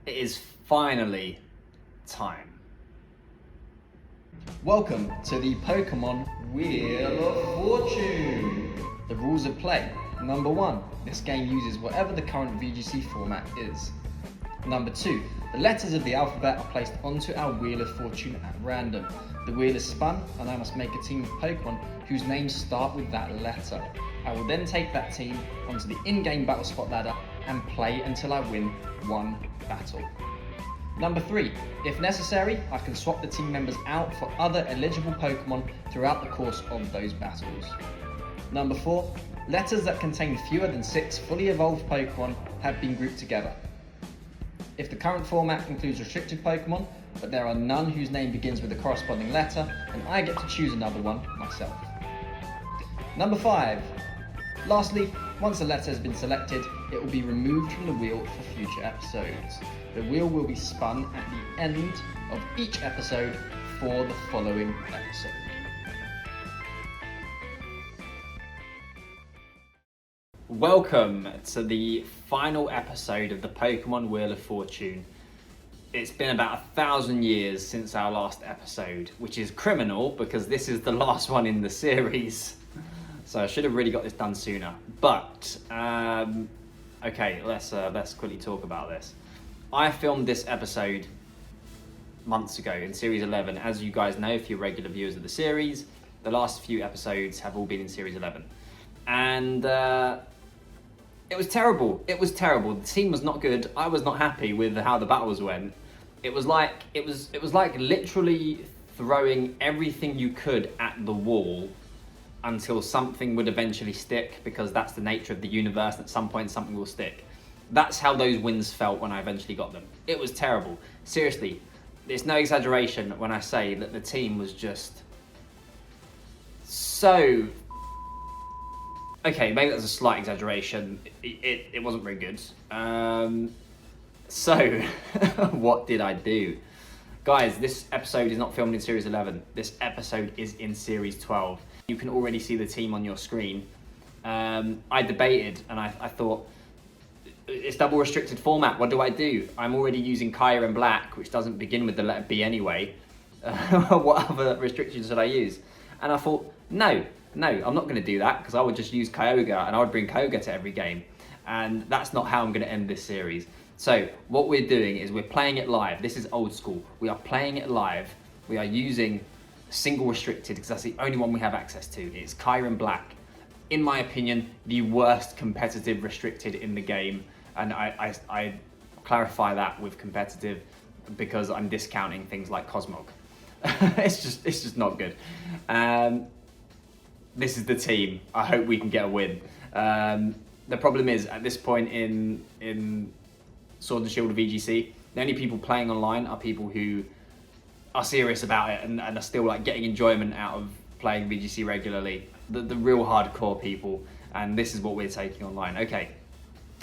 It is finally time. Welcome to the Pokémon Wheel of Fortune. The rules of play. Number 1, this game uses whatever the current VGC format is. Number 2, the letters of the alphabet are placed onto our Wheel of Fortune at random. The wheel is spun and I must make a team of Pokémon whose names start with that letter. I will then take that team onto the in-game battle spot ladder and play until I win one battle. Number 3, if necessary, I can swap the team members out for other eligible Pokémon throughout the course of those battles. Number 4, letters that contain fewer than 6 fully evolved Pokémon have been grouped together. If the current format includes restricted Pokémon, but there are none whose name begins with a corresponding letter, then I get to choose another one myself. Number 5, lastly, once a letter has been selected, it will be removed from the wheel for future episodes. The wheel will be spun at the end of each episode for the following episode. Welcome to the final episode of the Pokémon Wheel of Fortune. It's been about 1,000 years since our last episode, which is criminal because this is the last one in the series. So I should have really got this done sooner. But, okay, let's quickly talk about this. I filmed this episode months ago in Series 11. As you guys know, if you're regular viewers of the series, the last few episodes have all been in Series 11. And it was terrible. It was terrible. The team was not good. I was not happy with how the battles went. It was like literally throwing everything you could at the wall until something would eventually stick, because that's the nature of the universe. At some point something will stick. That's how those wins felt when I eventually got them. It was terrible. Seriously, it's no exaggeration when I say that the team was just so... Okay, maybe that's a slight exaggeration. It wasn't very good. So, what did I do? Guys, this episode is not filmed in Series 11. This episode is in Series 12. You can already see the team on your screen. I debated and I thought, it's double restricted format, what do I do? I'm already using Kyurem-Black, which doesn't begin with the letter B anyway. What other restrictions should I use? And I thought, no, I'm not going to do that, because I would just use Kyogre and I would bring Kyogre to every game. And that's not how I'm going to end this series. So what we're doing is we're playing it live. This is old school. We are playing it live. We are using single restricted, because that's the only one we have access to. It's Kyurem-Black. In my opinion, the worst competitive restricted in the game. And I clarify that with competitive because I'm discounting things like Cosmog. It's just not good. This is the team. I hope we can get a win. The problem is, at this point in Sword and Shield VGC, the only people playing online are people who are serious about it and are still like getting enjoyment out of playing VGC regularly. The real hardcore people, and this is what we're taking online. Okay,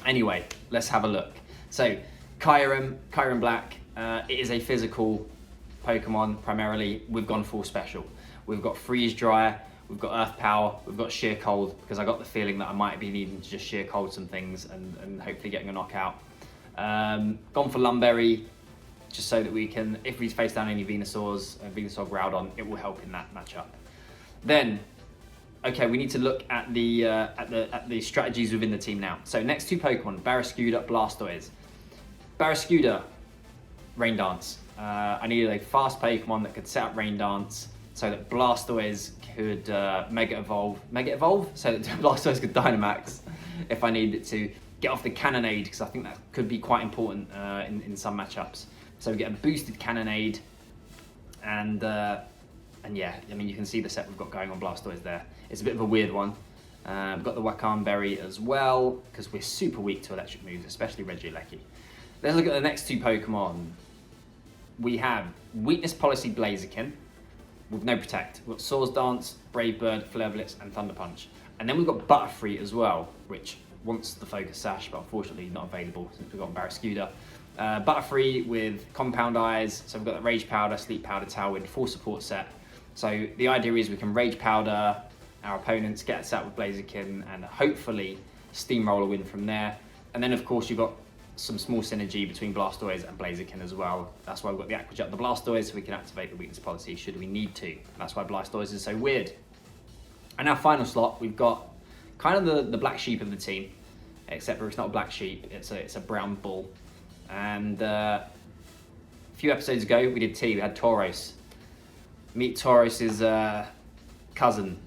anyway, let's have a look. So, Kyurem-Black, it is a physical Pokemon primarily. We've gone full special. We've got Freeze Dry, we've got Earth Power, we've got Sheer Cold, because I got the feeling that I might be needing to just Sheer Cold some things and hopefully getting a knockout. Gone for Lumberry, just so that we can, if we face down any Venusaurs, Venusaur Groudon, it will help in that matchup. Then, okay, we need to look at the strategies within the team now. So next two Pokemon, Barraskewda, Blastoise. Barraskewda, Rain Dance. I needed a fast Pokemon that could set up Rain Dance so that Blastoise could Mega Evolve, so that Blastoise could Dynamax if I needed it to. Get off the Cannonade, because I think that could be quite important in some matchups. So we get a boosted Cannonade, and yeah, I mean, you can see the set we've got going on Blastoise there. It's a bit of a weird one. We've got the Wakan Berry as well, because we're super weak to electric moves, especially Regieleki. Let's look at the next two Pokemon. We have Weakness Policy Blaziken with no Protect. We've got Swords Dance, Brave Bird, Flare Blitz, and Thunder Punch. And then we've got Butterfree as well, which wants the Focus Sash, but unfortunately not available since we've got Barraskewda. Butterfree with Compound Eyes, so we've got the Rage Powder, Sleep Powder, Tailwind, full support set. So the idea is we can Rage Powder our opponents, get us out with Blaziken, and hopefully steamroll a win from there. And then of course you've got some small synergy between Blastoise and Blaziken as well. That's why we've got the Aqua Jet on the Blastoise, so we can activate the weakness policy should we need to. That's why Blastoise is so weird. And our final slot, we've got kind of the black sheep of the team, except for it's not a black sheep, it's a brown bull. And a few episodes ago, we did T, we had Tauros. Meet Tauros's cousin,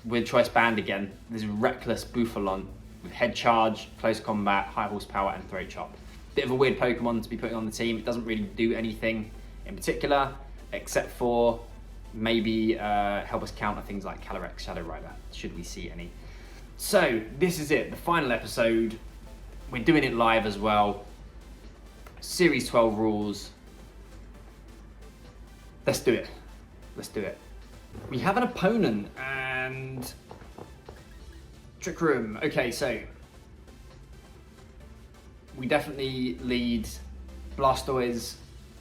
with choice band again, this reckless Bouffalon with head charge, close combat, high horsepower, and throat chop. Bit of a weird Pokemon to be putting on the team. It doesn't really do anything in particular, except for maybe help us counter things like Calyrex Shadow Rider, should we see any. So, this is it, the final episode. We're doing it live as well. Series 12 rules. Let's do it. Let's do it. We have an opponent and Trick Room. Okay, so we definitely lead Blastoise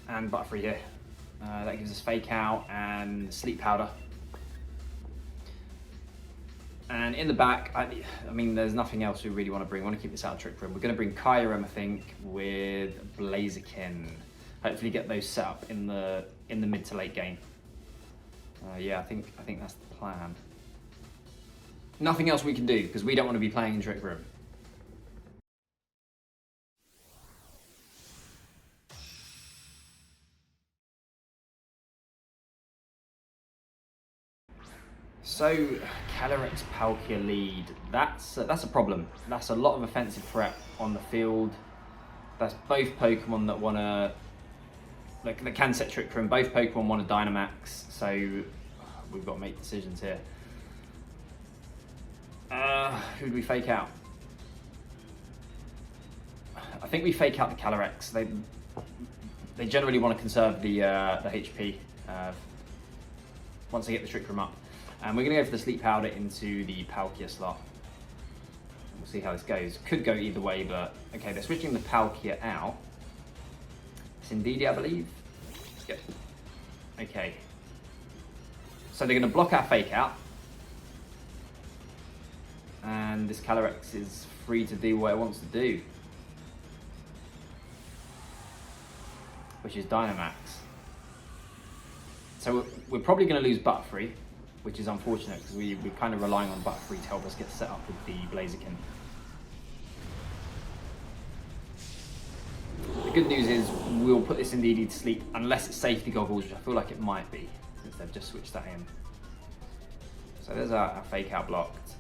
and Butterfree here. That gives us Fake Out and Sleep Powder. And in the back, I mean, there's nothing else we really want to bring. We want to keep this out of Trick Room. We're going to bring Kyurem, I think, with Blaziken. Hopefully get those set up in the mid to late game. Yeah, I think that's the plan. Nothing else we can do because we don't want to be playing in Trick Room. So, Calyrex Palkia lead. That's a problem. That's a lot of offensive threat on the field. That's both Pokemon that want to, that can set Trick Room. Both Pokemon want to Dynamax, so we've got to make decisions here. Who do we fake out? I think we fake out the Calyrex. They generally want to conserve the HP once they get the Trick Room up. And we're going to go for the Sleep Powder into the Palkia slot. We'll see how this goes. Could go either way, but okay, they're switching the Palkia out. It's Indeedee, I believe. Yep. Okay. So they're going to block our Fake Out. And this Calyrex is free to do what it wants to do. Which is Dynamax. So we're probably going to lose Butterfree, which is unfortunate because we're kind of relying on Butterfree to help us get set up with the Blaziken. The good news is we'll put this Indeedee to sleep unless it's Safety Goggles, which I feel like it might be since they've just switched that in. So there's our Fake Out blocked.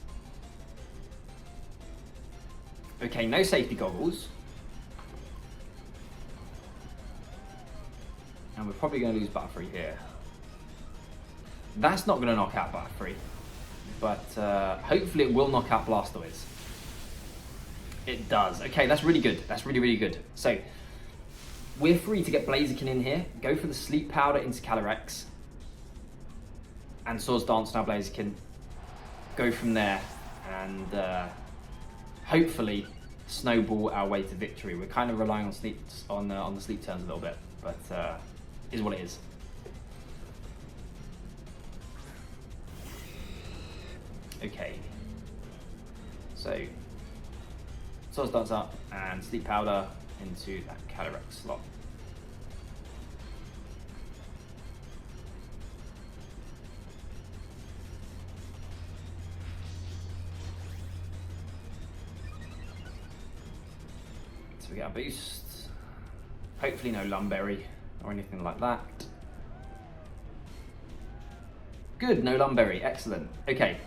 Okay, no Safety Goggles. And we're probably going to lose Butterfree here. That's not going to knock out Butterfree, but hopefully it will knock out Blastoise. It does. Okay, that's really good. That's really, really good. So, we're free to get Blaziken in here, go for the Sleep Powder into Calyrex, and Swords Dance now Blaziken. Go from there, and hopefully snowball our way to victory. We're kind of relying on the sleep turns a little bit, but is what it is. Okay, so Swords Dance up and Sleep Powder into that Calyrex slot. So we get a boost. Hopefully no Lumberry or anything like that. Good, no Lumberry, excellent. Okay.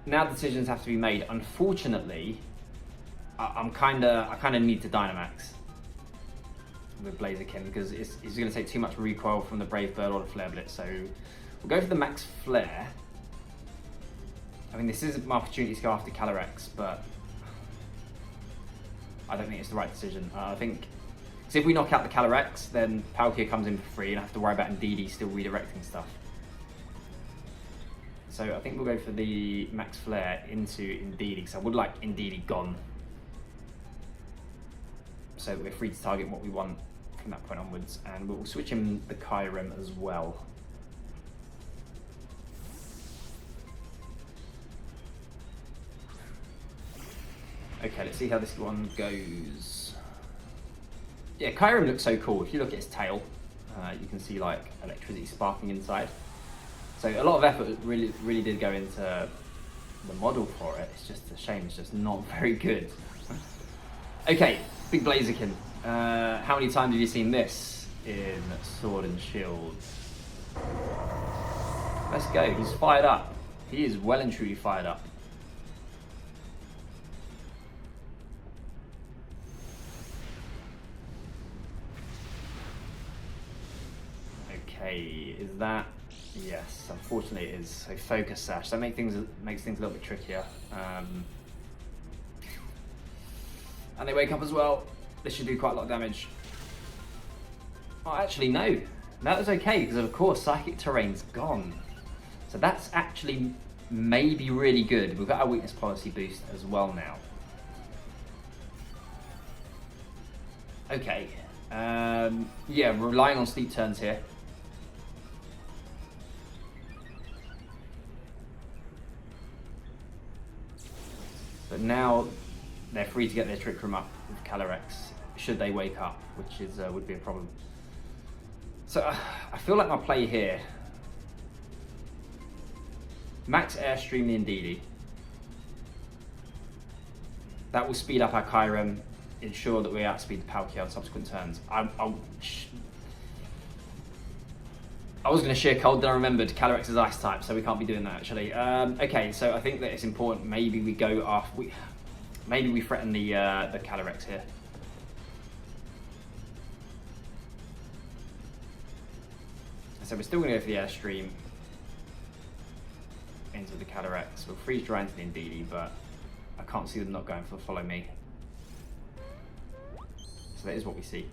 Now decisions have to be made. Unfortunately, I kind of need to Dynamax with Blaziken because it's going to take too much recoil from the Brave Bird or the Flare Blitz. So we'll go for the Max Flare. I mean, this is my opportunity to go after Calyrex, but I don't think it's the right decision. I think because if we knock out the Calyrex, then Palkia comes in for free, and I have to worry about Indeedee still redirecting stuff. So I think we'll go for the Max Flare into Indeedee, because I would like Indeedee gone. So we're free to target what we want from that point onwards, and we'll switch in the Kyurem as well. Okay, let's see how this one goes. Yeah, Kyurem looks so cool. If you look at his tail, you can see like electricity sparking inside. So a lot of effort really did go into the model for it. It's just a shame it's just not very good. Okay, big Blaziken. How many times have you seen this in Sword and Shield? Let's go. He's fired up. He is well and truly fired up. Okay, is that? Yes, unfortunately it is. So focus sash. That makes things a little bit trickier. And they wake up as well. This should do quite a lot of damage. Oh, actually no. That was okay because of course Psychic Terrain's gone. So that's actually maybe really good. We've got our weakness policy boost as well now. Okay. Yeah, we're relying on sleep turns here. But now they're free to get their Trick Room up with Calyrex, should they wake up, which is would be a problem. So I feel like my play here, max Airstream the Indeedee. That will speed up our Kyurem, ensure that we outspeed the Palkia on subsequent turns. I was going to sheer cold, then I remembered Calyrex is ice type, so we can't be doing that actually. Okay, so I think that it's important. Maybe we go off. Maybe we threaten the Calyrex here. So we're still going to go for the Airstream into the Calyrex. We'll freeze dry into the Indeedee, but I can't see them not going for follow me. So that is what we see.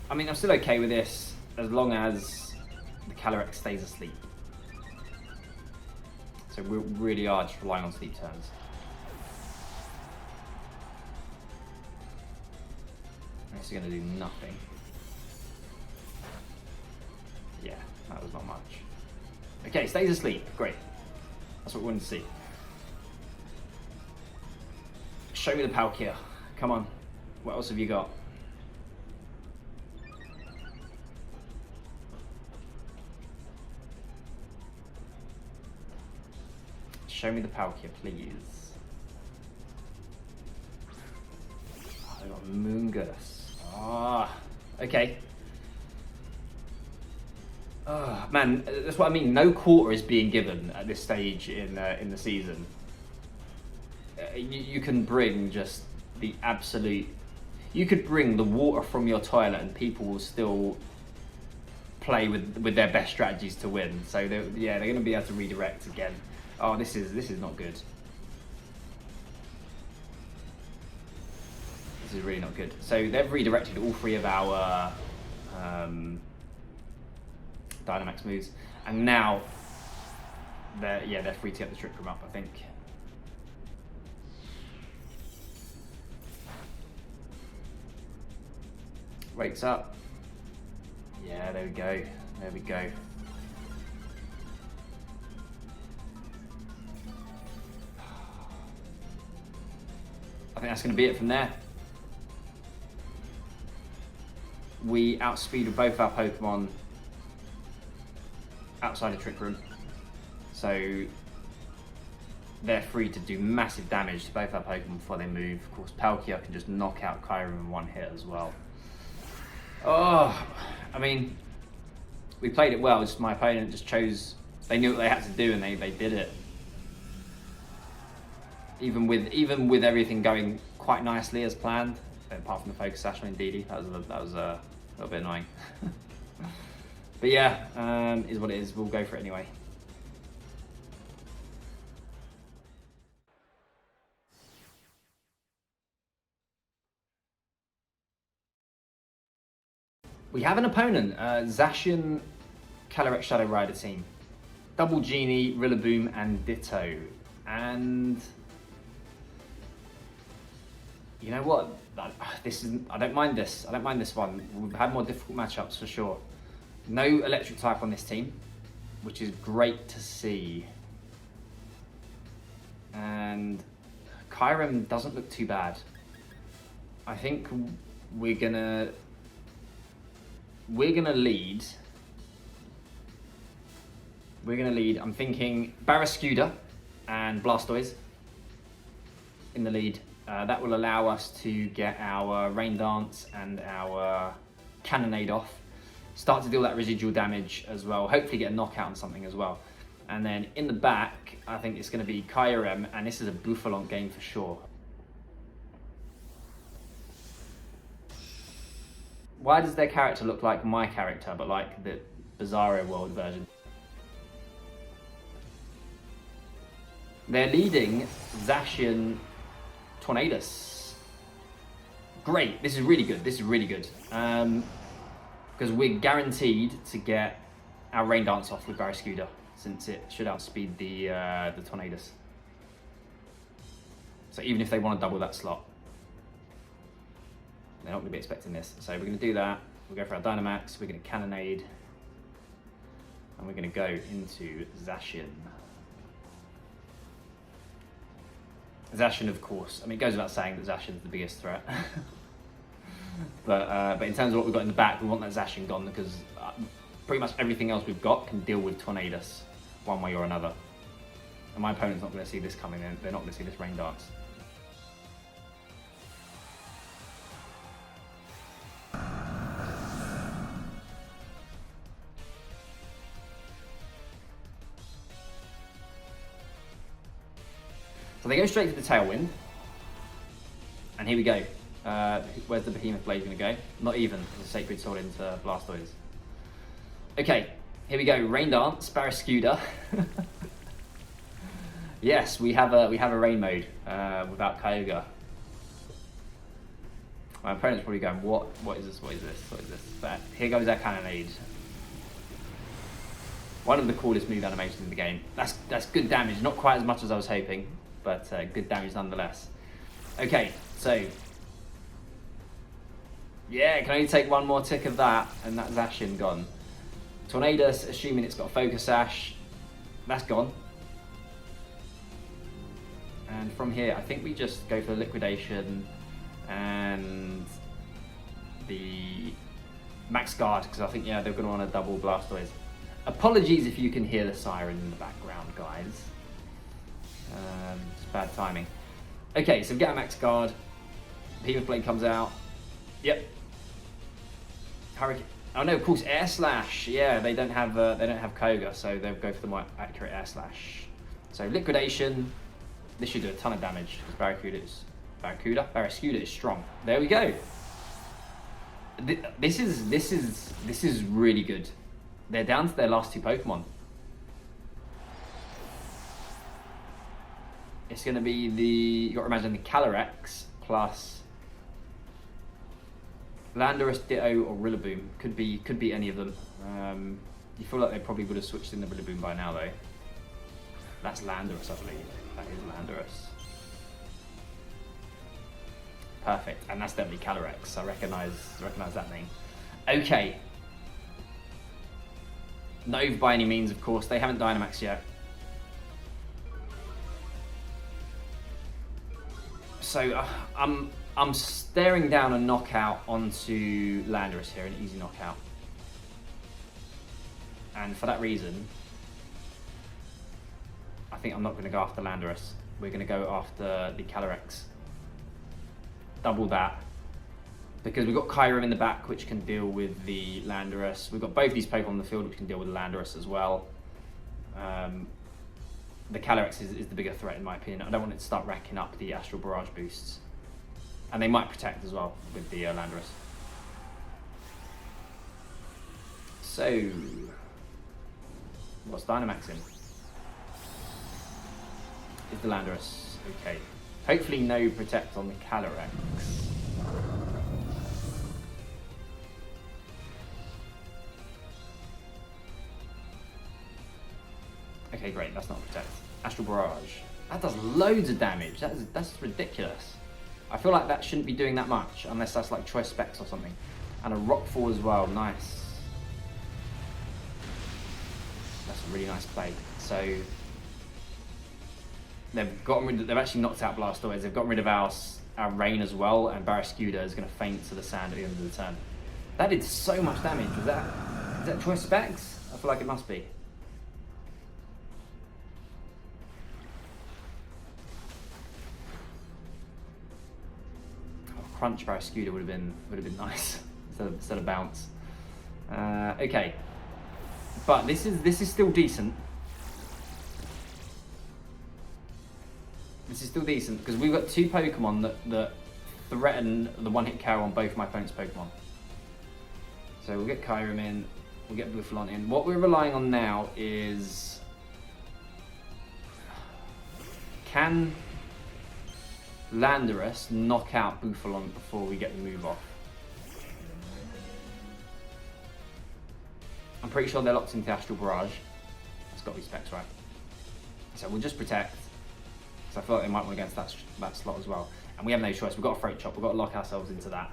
I mean, I'm still okay with this as long as the Calyrex stays asleep. So we really are just relying on sleep turns. This is going to do nothing. Yeah, that was not much. Okay, stays asleep. Great. That's what we wanted to see. Show me the Palkia. Come on. What else have you got? Show me the Palkia, please. Oh, I got Moongus. Ah, okay. Oh, man, that's what I mean. No quarter is being given at this stage in the season. You can bring just the absolute. You could bring the water from your toilet, and people will still play with their best strategies to win. So they're going to be able to redirect again. Oh, this is not good. This is really not good. So they've redirected all three of our Dynamax moves, and now they're free to get the Trick Room up, I think. Wakes up. Yeah, there we go. There we go. I think that's going to be it from there. We outspeeded both our Pokemon outside the Trick Room. So they're free to do massive damage to both our Pokemon before they move. Of course, Palkia can just knock out Kyurem in one hit as well. Oh, I mean, we played it well. Just my opponent just chose. They knew what they had to do, and they did it. Even with everything going quite nicely as planned, apart from the focus sash on Indeedee, that was a little bit annoying. But yeah, is what it is. We'll go for it anyway. We have an opponent, Zacian Calyrex Shadow Rider team. Double Genie, Rillaboom, and Ditto. And you know what? I don't mind this. I don't mind this one. We've had more difficult matchups for sure. No electric type on this team, which is great to see. And Kyurem doesn't look too bad. I think we're gonna lead. We're gonna lead. I'm thinking Barraskewda and Blastoise in the lead. That will allow us to get our Rain Dance and our Cannonade off. Start to deal that residual damage as well. Hopefully get a knockout on something as well. And then in the back, I think it's going to be Kyurem, and this is a Bouffalon game for sure. Why does their character look like my character, but like the Bizarro World version? They're leading Zacian Tornadus. Great, this is really good, this is really good. Because we're guaranteed to get our Rain Dance off with Barraskewda, since it should outspeed the Tornadus. So even if they want to double that slot, they're not going to be expecting this. So we're going to do that. We'll go for our Dynamax, we're going to Cannonade, and we're going to go into Zacian. Zacian, of course. I mean, it goes without saying that Zacian's the biggest threat. But in terms of what we've got in the back, we want that Zacian gone, because pretty much everything else we've got can deal with Tornadus one way or another. And my opponent's not going to see this coming in. They're not going to see this Rain Dance. So they go straight to the Tailwind. And here we go. Where's the Behemoth Blade going to go? Not even. There's a Sacred Sword into Blastoise. Okay, here we go. Rain Dance, Barraskewda. Yes, we have a Rain mode without Kyogre. My opponent's probably going, what is this? What is this? What is this? But here goes our Cannonade. One of the coolest move animations in the game. That's good damage. Not quite as much as I was hoping, but good damage nonetheless. Okay, so yeah, can only take one more tick of that, and that's Zacian gone. Tornadus, assuming it's got a Focus Sash, that's gone. And from here, I think we just go for the Liquidation and the Max Guard, because I think, yeah, they're going to want to double Blastoise. Apologies if you can hear the siren in the background, guys. It's bad timing. Okay, so we get a Max Guard. Behemoth Blade comes out. Yep. Hurricane. Oh no, of course, Air Slash. Yeah, they don't have Kyogre, so they'll go for the more accurate Air Slash. So Liquidation. This should do a ton of damage because Barraskewda is strong. There we go. This is really good. They're down to their last two Pokemon. It's going to be you got to imagine the Calyrex plus Landorus, Ditto, or Rillaboom. Could be any of them. You feel like they probably would have switched in the Rillaboom by now, though. That's Landorus, I believe. That is Landorus. Perfect, and that's definitely Calyrex. I recognise that name. Okay. Not over by any means, of course. They haven't Dynamaxed yet. So I'm staring down a knockout onto Landorus here, an easy knockout. And for that reason, I think I'm not going to go after Landorus. We're going to go after the Calyrex. Double that. Because we've got Kyurem in the back, which can deal with the Landorus. We've got both these Pokemon in the field, which can deal with the Landorus as well. The Calyrex is the bigger threat, in my opinion. I don't want it to start racking up the Astral Barrage boosts. And they might protect as well with the Landorus. So, what's Dynamaxing? Is the Landorus. Okay. Hopefully no Protect on the Calyrex. Okay, great, that's not Protect. Astral Barrage. That does loads of damage. That's ridiculous. I feel like that shouldn't be doing that much, unless that's like Choice Specs or something. And a Rockfall as well, nice. That's a really nice play. So, They've actually knocked out Blastoise. They've gotten rid of our Rain as well, and Barraskewda is going to faint to the sand at the end of the turn. That did so much damage. Is that choice specs? I feel like it must be. Crunch Barraskewda would have been nice instead of bounce. Okay, but this is still decent. This is still decent because we've got two Pokemon that threaten the one-hit KO on both my opponent's Pokemon. So we'll get Kyurem in, we'll get Buffalon in. What we're relying on now is, can Landorus knock out Buffalon before we get the move off? I'm pretty sure they're locked into Astral Barrage. That's got to be specs, right? So we'll just protect. So I feel like they might want against that slot as well. And we have no choice. We've got a Throat Chop. We've got to lock ourselves into that.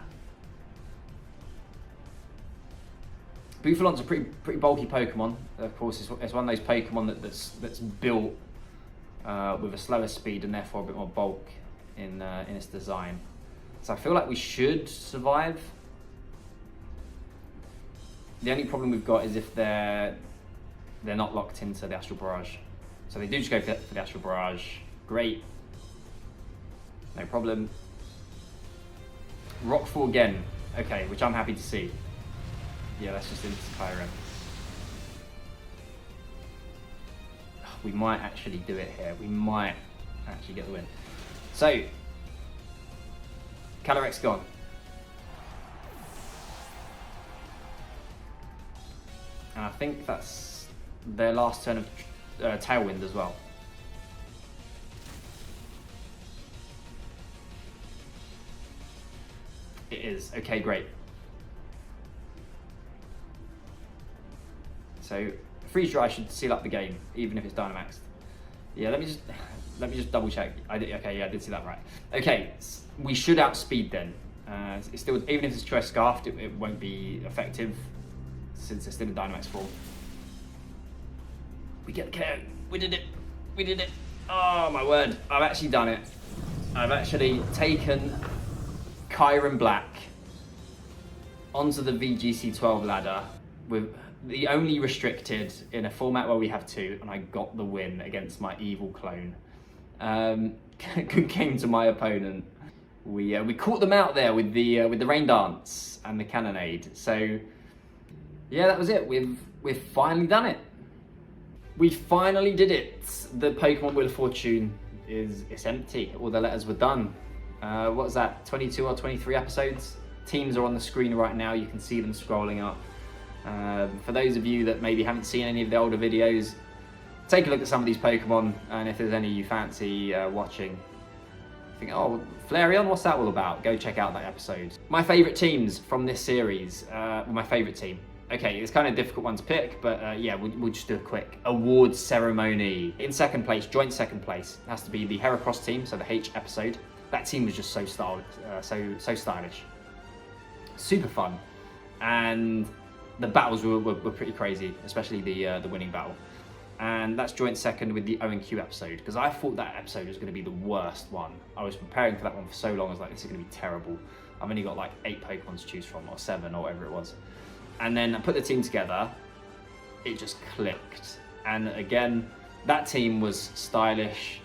Buffalon's a pretty bulky Pokemon. Of course, it's one of those Pokemon that's built with a slower speed and therefore a bit more bulk in its design. So I feel like we should survive. The only problem we've got is if they're not locked into the Astral Barrage. So they do just go for the Astral Barrage. Great. No problem. Rockfall again. Okay, which I'm happy to see. Yeah, that's just into Kyurem. We might actually do it here. We might actually get the win. So, Calyrex gone. And I think that's their last turn of Tailwind as well. It is. Okay, great. So, Freeze Dry should seal up the game, even if it's Dynamaxed. Yeah, let me just double check. Okay, yeah, I did see that right. Okay, we should outspeed then. It's still, even if it's Choice Scarfed, it won't be effective since it's still in Dynamax form. We get the KO. We did it. We did it. Oh my word! I've actually done it. I've actually taken Kyurem-Black onto the VGC 12 ladder with the only restricted in a format where we have two, and I got the win against my evil clone. Good game to my opponent. We caught them out there with the Rain Dance and the Cannonade. So yeah, that was it. We've finally done it. We finally did it. The Pokemon Wheel of Fortune it's empty. All the letters were done. What was that? 22 or 23 episodes. Teams are on the screen right now. You can see them scrolling up. For those of you that maybe haven't seen any of the older videos, take a look at some of these Pokemon, and if there's any you fancy watching, think, oh, Flareon, what's that all about? Go check out that episode. My favourite teams from this series, my favourite team. Okay, it's kind of a difficult one to pick, but yeah, we'll just do a quick awards ceremony. In second place, joint second place, has to be the Heracross team, so the H episode. That team was just so stylish. Super fun. And the battles were pretty crazy, especially the winning battle. And that's joint second with the O and Q episode, because I thought that episode was going to be the worst one. I was preparing for that one for so long, I was like, this is going to be terrible. I've only got like 8 Pokemon to choose from, or 7, or whatever it was. And then I put the team together, it just clicked. And again, that team was stylish,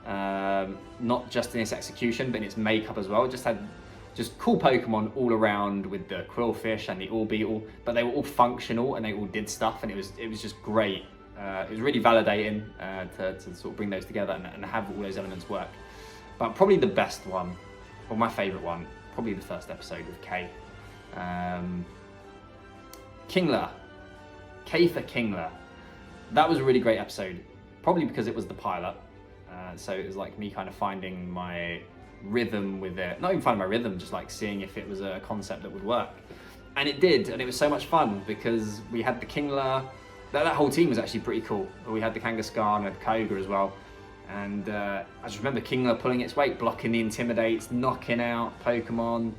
not just in its execution, but in its makeup as well. It just had cool Pokemon all around with the Quillfish and the Orbeetle, but they were all functional and they all did stuff, and it was just great. It was really validating to sort of bring those together and have all those elements work. But probably the best one, or my favourite one, probably the first episode with K. Kingler. K for Kingler. That was a really great episode, probably because it was the pilot. So it was like me kind of finding my rhythm with it. Not even finding my rhythm, just like seeing if it was a concept that would work. And it did, and it was so much fun because we had the Kingler. That whole team was actually pretty cool. We had the Kangaskhan, we had the Kyogre as well. And I just remember Kingler pulling its weight, blocking the Intimidates, knocking out Pokemon,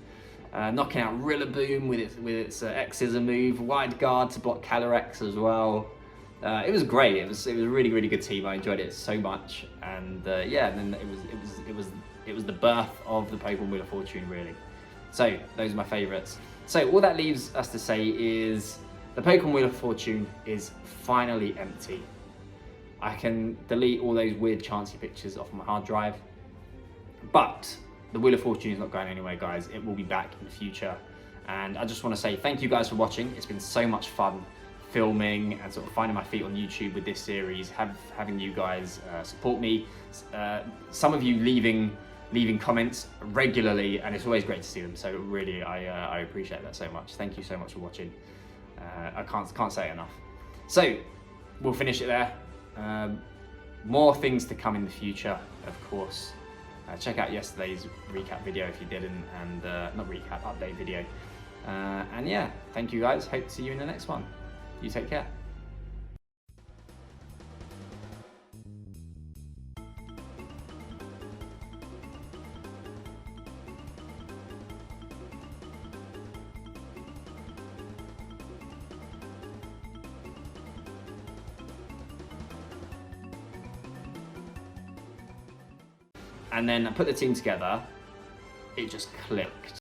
knocking out Rillaboom with its X-Scissor move, Wide Guard to block Calyrex as well. It was great. It was a really, really good team. I enjoyed it so much, and yeah, and then it was the birth of the Pokemon Wheel of Fortune, really. So those are my favourites. So all that leaves us to say is the Pokemon Wheel of Fortune is finally empty. I can delete all those weird chancy pictures off my hard drive, but the Wheel of Fortune is not going anywhere, guys. It will be back in the future, and I just want to say thank you guys for watching. It's been so much fun filming and sort of finding my feet on YouTube with this series, having you guys support me. Some of you leaving comments regularly, and it's always great to see them. So really, I appreciate that so much. Thank you so much for watching. I can't say it enough. So we'll finish it there. More things to come in the future, of course. Check out yesterday's recap video if you didn't, and not recap, update video. And yeah, thank you guys. Hope to see you in the next one. You take care. And then I put the team together, it just clicked.